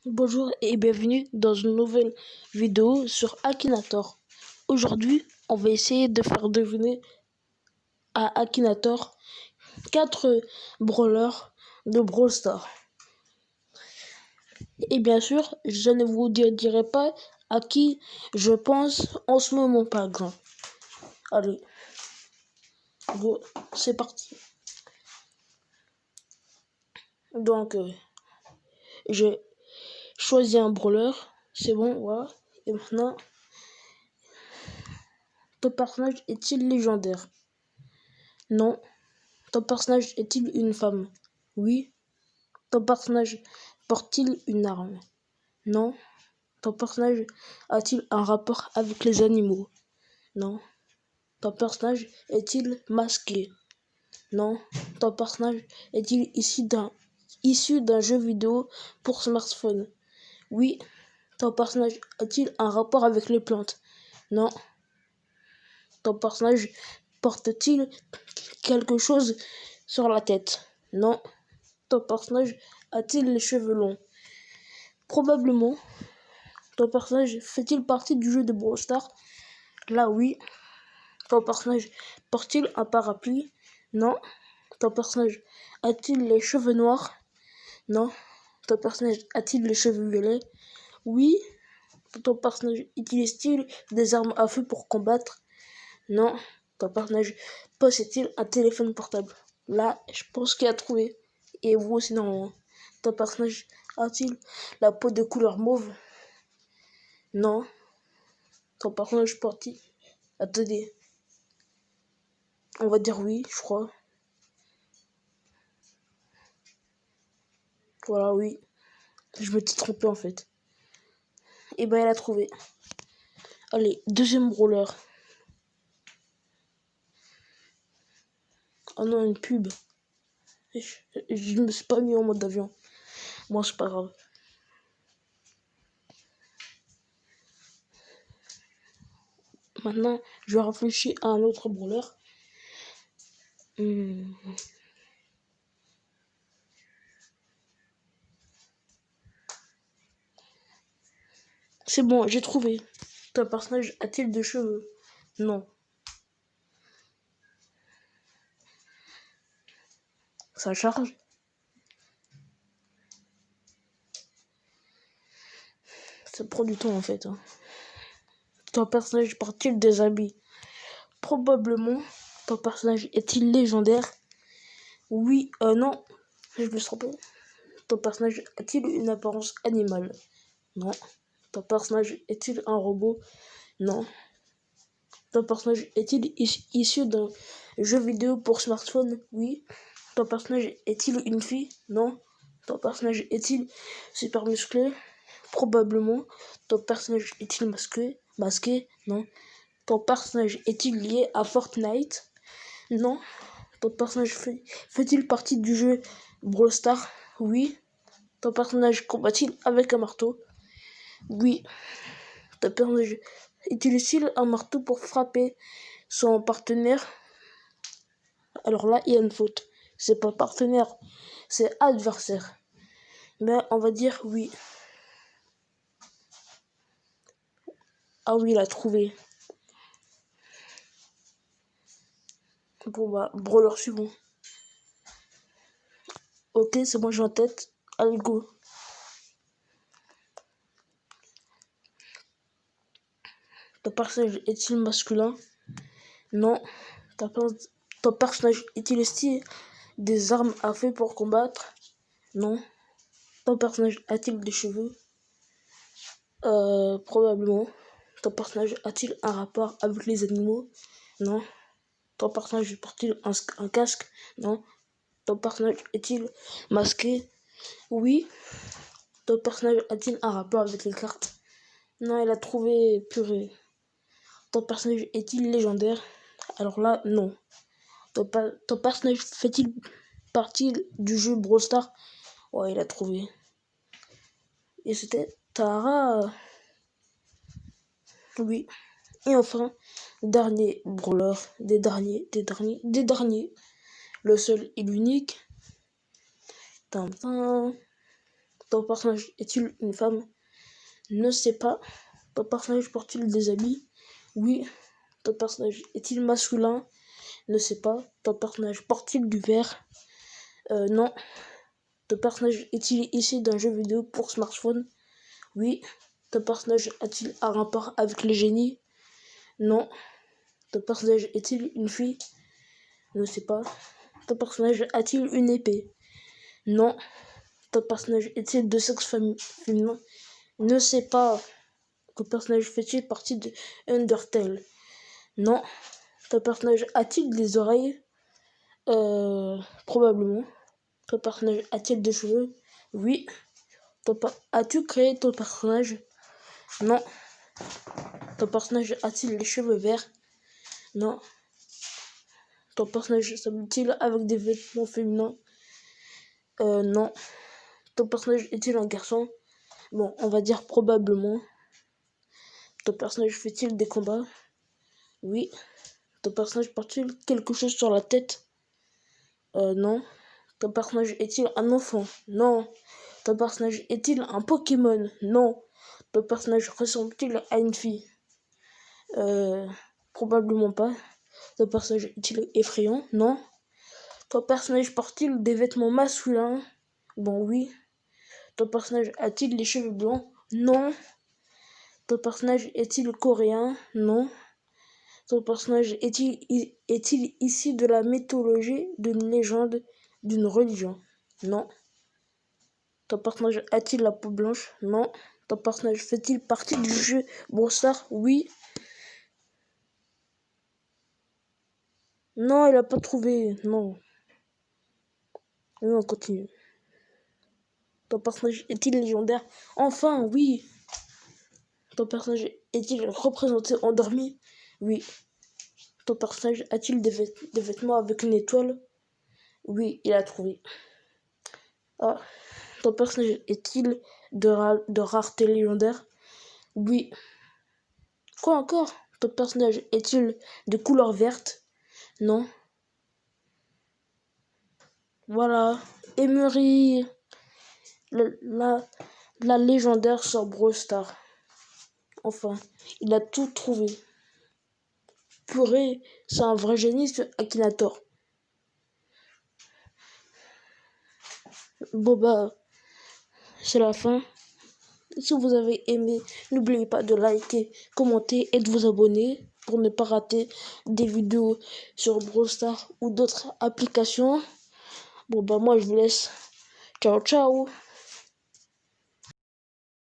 Bonjour et bienvenue dans une nouvelle vidéo sur Akinator. Aujourd'hui, on va essayer de faire deviner à Akinator 4 brawlers de Brawl Stars. Et bien sûr, je ne vous dirai pas à qui je pense en ce moment par exemple. Allez, go, c'est parti. Donc, j'ai choisi un brawler, c'est bon, voilà. Et maintenant, ton personnage est-il légendaire? Non. Ton personnage est-il une femme? Oui. Ton personnage porte-t-il une arme? Non. Ton personnage a-t-il un rapport avec les animaux? Non. Ton personnage est-il masqué? Non. Ton personnage est-il issu d'un jeu vidéo pour smartphone? Oui. Ton personnage a-t-il un rapport avec les plantes? Non. Ton personnage porte-t-il quelque chose sur la tête? Non. Ton personnage a-t-il les cheveux longs? Probablement. Ton personnage fait-il partie du jeu de Brawl Stars? Là, oui. Ton personnage porte-t-il un parapluie? Non. Ton personnage a-t-il les cheveux noirs? Non. Ton personnage a-t-il les cheveux violets? Oui. Ton personnage utilise-t-il des armes à feu pour combattre? Non. Ton personnage possède-t-il un téléphone portable? Là, je pense qu'il a trouvé. Et vous aussi, normalement. Ton personnage a-t-il la peau de couleur mauve? Non. Ton personnage porte-t-il... Attendez. On va dire oui, je crois. Voilà, oui. Je m'étais trompé en fait. Et ben, elle a trouvé. Allez, deuxième brawler. Oh non, une pub. Je me suis pas mis en mode avion. Moi, c'est pas grave. Maintenant, je vais réfléchir à un autre brawler. C'est bon, j'ai trouvé. Ton personnage a-t-il des cheveux? Non. Ça charge? Ça prend du temps en fait. Ton personnage porte-t-il des habits? Probablement. Ton personnage est-il légendaire? Oui, non. Je me suis trompé. Ton personnage a-t-il une apparence animale? Non. Ton personnage est-il un robot? Non. Ton personnage est-il issu d'un jeu vidéo pour smartphone? Oui. Ton personnage est-il une fille? Non. Ton personnage est-il super musclé? Probablement. Ton personnage est-il masqué? Non. Ton personnage est-il lié à Fortnite? Non. Ton personnage fait-il partie du jeu Brawl Stars? Oui. Ton personnage combat-il avec un marteau? Oui. Ton personnage utilise-t-il un marteau pour frapper son partenaire? Alors là, il y a une faute. C'est pas partenaire, c'est adversaire. Mais on va dire oui. Ah oui, il a trouvé. Bon bah, brawler suivant. Ok, c'est bon, j'ai en tête. Allez, go. Ton personnage est-il masculin? Non. Ton personnage utilise-t-il des armes à feu pour combattre? Non. Ton personnage a-t-il des cheveux? Probablement. Ton personnage a-t-il un rapport avec les animaux? Non. Ton personnage porte-t-il un casque? Non. Ton personnage est-il masqué? Oui. Ton personnage a-t-il un rapport avec les cartes? Non, il a trouvé purée. Ton personnage est-il légendaire? Alors là, non. Ton personnage fait-il partie du jeu Brawl Stars? Ouais, il a trouvé. Et c'était Tara. Oui. Et enfin, dernier brawler, des derniers. Le seul et l'unique. Tintin. Ton personnage est-il une femme? Ne sais pas. Ton personnage porte-t-il des habits? Oui. Ton personnage est-il masculin? Ne sais pas. Ton personnage porte-t-il du vert? Non. Ton personnage est-il issu d'un jeu vidéo pour smartphone? Oui. Ton personnage a-t-il un rapport avec les génies? Non. Ton personnage est-il une fille? Ne sais pas. Ton personnage a-t-il une épée? Non. Ton personnage est-il de sexe féminin? Ne sais pas. Ton personnage fait-il partie de Undertale? Non. Ton personnage a-t-il des oreilles? Probablement. Ton personnage a-t-il des cheveux? Oui. As-tu créé ton personnage? Non. Ton personnage a-t-il les cheveux verts? Non. Ton personnage s'habille-t-il avec des vêtements féminins? Non. Ton personnage est-il un garçon? Bon, on va dire probablement. Ton personnage fait-il des combats? Oui. Ton personnage porte-t-il quelque chose sur la tête? Non. Ton personnage est-il un enfant? Non. Ton personnage est-il un Pokémon? Non. Ton personnage ressemble-t-il à une fille? Probablement pas. Ton personnage est-il effrayant? Non. Ton personnage porte-t-il des vêtements masculins? Bon, oui. Ton personnage a-t-il les cheveux blancs? Non. Ton personnage est-il coréen? Non. Ton personnage est-il issu de la mythologie, d'une légende, d'une religion? Non. Ton personnage a-t-il la peau blanche? Non. Ton personnage fait-il partie du jeu Brawl Stars? Oui. Non, il a pas trouvé. Non. Oui, on continue. Ton personnage est-il légendaire? Enfin, oui. Ton personnage est-il représenté endormi? Oui. Ton personnage a-t-il des vêtements avec une étoile? Oui, il a trouvé. Ah. Ton personnage est-il de rareté légendaire? Oui. Quoi encore? Ton personnage est-il de couleur verte? Non. Voilà. Emery, la légendaire sur Brawl Stars. Enfin, il a tout trouvé. Purée, c'est un vrai génie ce Akinator. Bon bah, c'est la fin. Si vous avez aimé, n'oubliez pas de liker, commenter et de vous abonner pour ne pas rater des vidéos sur Brawl Stars ou d'autres applications. Bon bah moi je vous laisse. Ciao ciao.